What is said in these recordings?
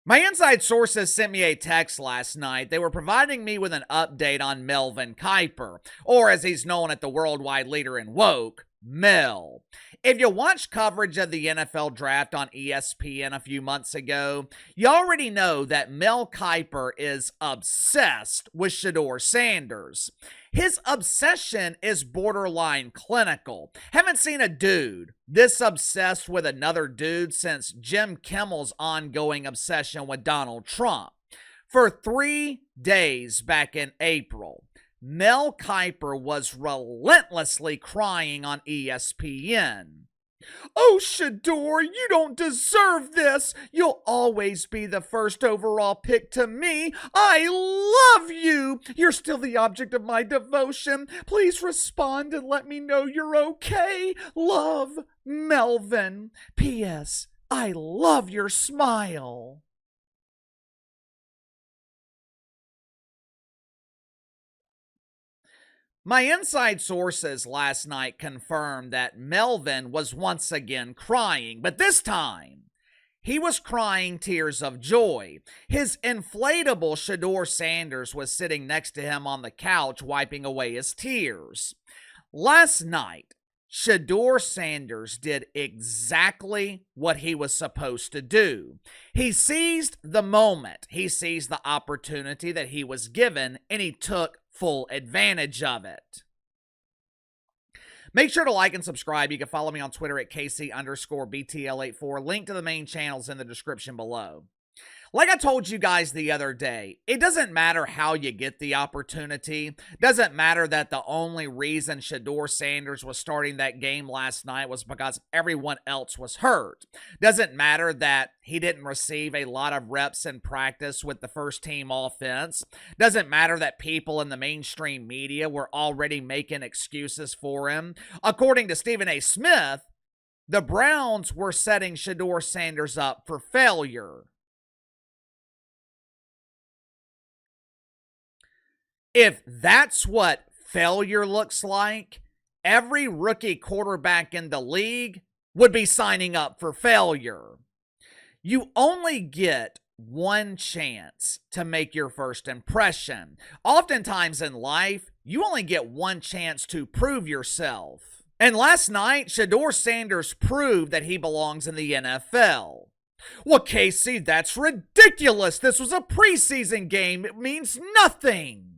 My inside sources sent me a text last night. They were providing me with an update on Melvin Kiper, or as he's known at the worldwide leader in woke, Mel. If you watched coverage of the NFL draft on ESPN a few months ago, you already know that Mel Kiper is obsessed with Shedeur Sanders. His obsession is borderline clinical. Haven't seen a dude this obsessed with another dude since Jim Kimmel's ongoing obsession with Donald Trump. For 3 days back in April, Mel Kiper was relentlessly crying on ESPN. "Oh, Shedeur, you don't deserve this. You'll always be the first overall pick to me. I love you. You're still the object of my devotion. Please respond and let me know you're okay. Love, Melvin. P.S. I love your smile." My inside sources last night confirmed that Melvin was once again crying, but this time, he was crying tears of joy. His inflatable Shedeur Sanders was sitting next to him on the couch, wiping away his tears. Last night, Shedeur Sanders did exactly what he was supposed to do. He seized the moment. He seized the opportunity that he was given, and he took full advantage of it. Make sure to like and subscribe. You can follow me on Twitter at KC_BTL84. Link to the main channels in the description below. Like I told you guys the other day, it doesn't matter how you get the opportunity. Doesn't matter that the only reason Shedeur Sanders was starting that game last night was because everyone else was hurt. Doesn't matter that he didn't receive a lot of reps in practice with the first team offense. Doesn't matter that people in the mainstream media were already making excuses for him. According to Stephen A. Smith, the Browns were setting Shedeur Sanders up for failure. If that's what failure looks like, every rookie quarterback in the league would be signing up for failure. You only get one chance to make your first impression. Oftentimes in life, you only get one chance to prove yourself. And last night, Shedeur Sanders proved that he belongs in the NFL. Well, Casey, that's ridiculous. This was a preseason game. It means nothing.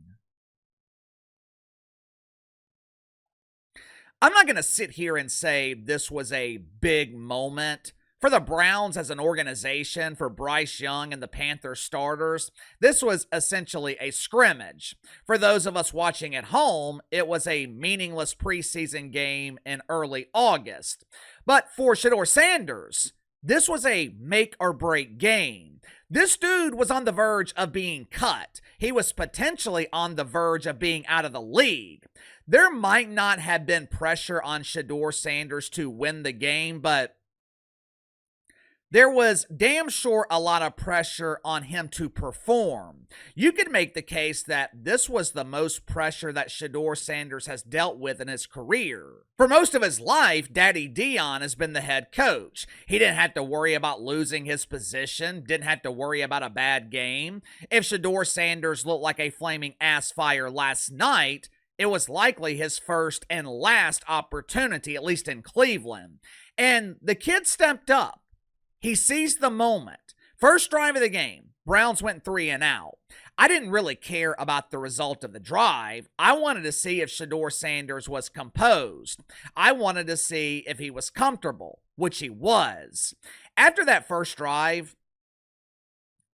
I'm not going to sit here and say this was a big moment for the Browns as an organization, for Bryce Young and the Panthers starters. This was essentially a scrimmage. For those of us watching at home, it was a meaningless preseason game in early August. But for Shedeur Sanders, this was a make or break game. This dude was on the verge of being cut. He was potentially on the verge of being out of the league. There might not have been pressure on Shedeur Sanders to win the game, but there was damn sure a lot of pressure on him to perform. You could make the case that this was the most pressure that Shedeur Sanders has dealt with in his career. For most of his life, Daddy Deion has been the head coach. He didn't have to worry about losing his position, didn't have to worry about a bad game. If Shedeur Sanders looked like a flaming ass fire last night, it was likely his first and last opportunity, at least in Cleveland. And the kid stepped up. He seized the moment. First drive of the game, Browns went 3 and out. I didn't really care about the result of the drive. I wanted to see if Shedeur Sanders was composed. I wanted to see if he was comfortable, which he was. After that first drive,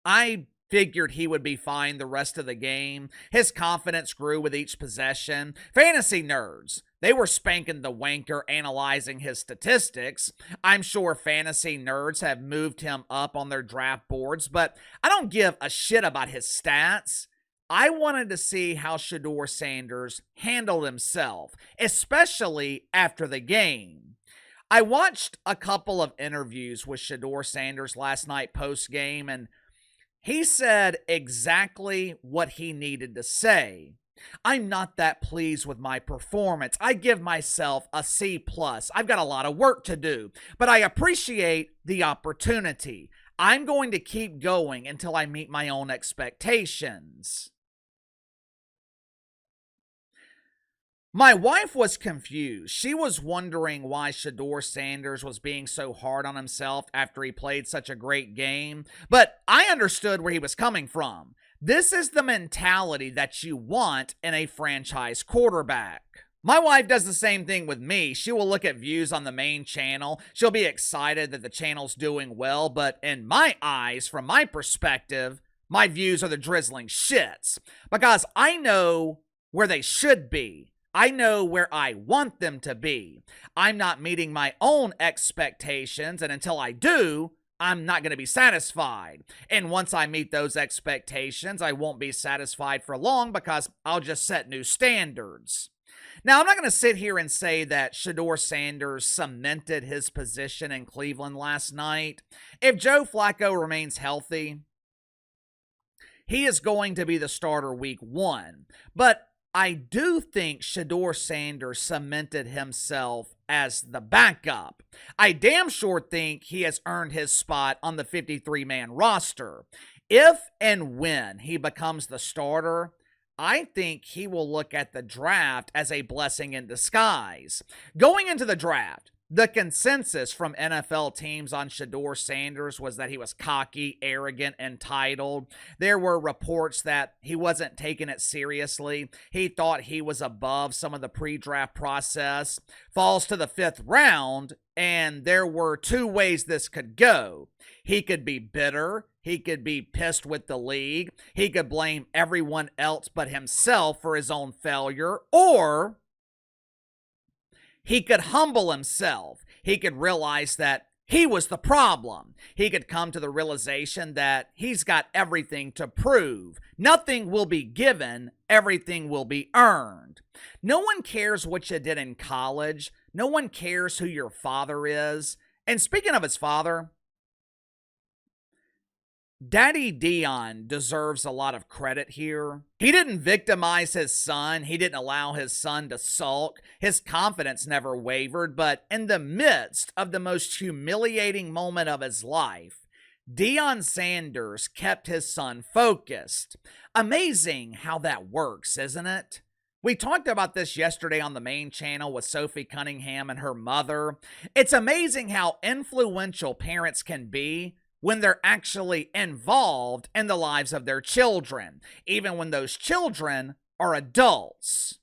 I figured he would be fine the rest of the game. His confidence grew with each possession. Fantasy nerds, they were spanking the wanker analyzing his statistics. I'm sure fantasy nerds have moved him up on their draft boards, but I don't give a shit about his stats. I wanted to see how Shedeur Sanders handled himself, especially after the game. I watched a couple of interviews with Shedeur Sanders last night post-game, and he said exactly what he needed to say. I'm not that pleased with my performance. I give myself a C+. I've got a lot of work to do, but I appreciate the opportunity. I'm going to keep going until I meet my own expectations. My wife was confused. She was wondering why Shedeur Sanders was being so hard on himself after he played such a great game, but I understood where he was coming from. This is the mentality that you want in a franchise quarterback. My wife does the same thing with me. She will look at views on the main channel. She'll be excited that the channel's doing well, but in my eyes, from my perspective, my views are the drizzling shits because I know where they should be. I know where I want them to be. I'm not meeting my own expectations, and until I do, I'm not going to be satisfied. And once I meet those expectations, I won't be satisfied for long because I'll just set new standards. Now, I'm not going to sit here and say that Shedeur Sanders cemented his position in Cleveland last night. If Joe Flacco remains healthy, he is going to be the starter week 1. But I do think Shedeur Sanders cemented himself as the backup. I damn sure think he has earned his spot on the 53-man roster. If and when he becomes the starter, I think he will look at the draft as a blessing in disguise. Going into the draft, the consensus from NFL teams on Shedeur Sanders was that he was cocky, arrogant, entitled. There were reports that he wasn't taking it seriously. He thought he was above some of the pre-draft process. Falls to the 5th round, and there were 2 ways this could go. He could be bitter. He could be pissed with the league. He could blame everyone else but himself for his own failure. Or he could humble himself. He could realize that he was the problem. He could come to the realization that he's got everything to prove. Nothing will be given. Everything will be earned. No one cares what you did in college. No one cares who your father is. And speaking of his father, Daddy Deion deserves a lot of credit here. He didn't victimize his son. He didn't allow his son to sulk. His confidence never wavered, but in the midst of the most humiliating moment of his life, Deion Sanders kept his son focused. Amazing how that works, isn't it? We talked about this yesterday on the main channel with Sophie Cunningham and her mother. It's amazing how influential parents can be when they're actually involved in the lives of their children, even when those children are adults.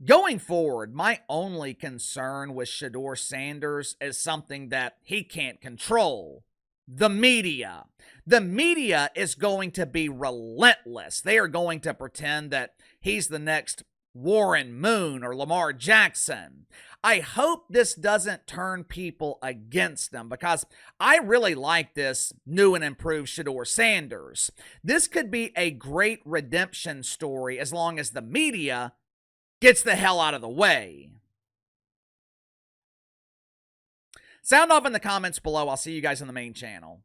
Going forward, my only concern with Shedeur Sanders is something that he can't control. The media. The media is going to be relentless. They are going to pretend that he's the next Warren Moon or Lamar Jackson. I hope this doesn't turn people against them because I really like this new and improved Shedeur Sanders. This could be a great redemption story as long as the media gets the hell out of the way. Sound off in the comments below. I'll see you guys on the main channel.